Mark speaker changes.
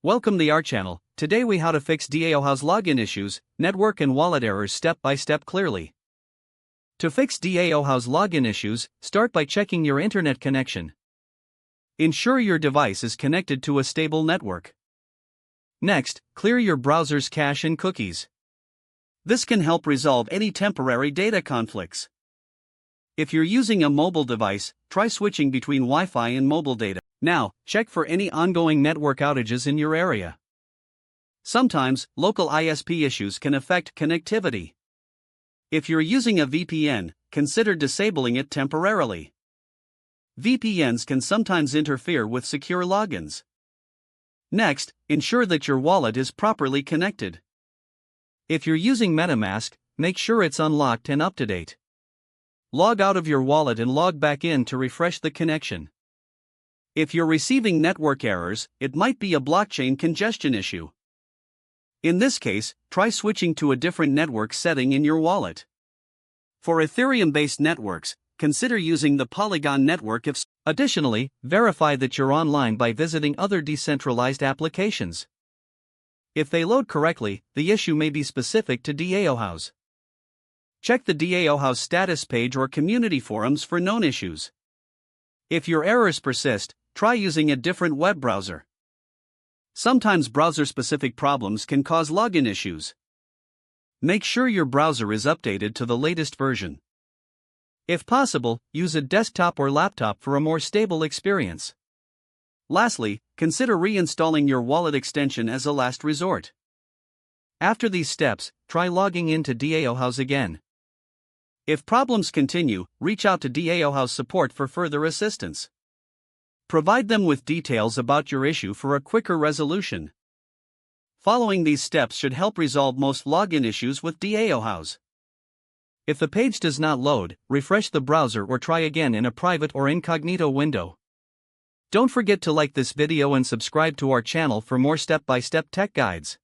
Speaker 1: Welcome to our channel. Today we how to fix DAOhaus login issues, network and wallet errors step by step clearly. To fix DAOhaus login issues, start by checking your internet connection. Ensure your device is connected to a stable network. Next, clear your browser's cache and cookies. This can help resolve any temporary data conflicts. If you're using a mobile device, try switching between Wi-Fi and mobile data. Now, check for any ongoing network outages in your area. Sometimes, local ISP issues can affect connectivity. If you're using a VPN, consider disabling it temporarily. VPNs can sometimes interfere with secure logins. Next, ensure that your wallet is properly connected. If you're using MetaMask, make sure it's unlocked and up to date. Log out of your wallet and log back in to refresh the connection. If you're receiving network errors, it might be a blockchain congestion issue. In this case, try switching to a different network setting in your wallet. For Ethereum-based networks, consider using the Polygon network if. Additionally, verify that you're online by visiting other decentralized applications. If they load correctly, the issue may be specific to DAOhaus. Check the DAOhaus status page or community forums for known issues. If your errors persist, try using a different web browser. Sometimes browser-specific problems can cause login issues. Make sure your browser is updated to the latest version. If possible, use a desktop or laptop for a more stable experience. Lastly, consider reinstalling your wallet extension as a last resort. After these steps, try logging into DAOhaus again. If problems continue, reach out to DAOhaus support for further assistance. Provide them with details about your issue for a quicker resolution. Following these steps should help resolve most login issues with DAOhaus. If the page does not load, refresh the browser or try again in a private or incognito window. Don't forget to like this video and subscribe to our channel for more step-by-step tech guides.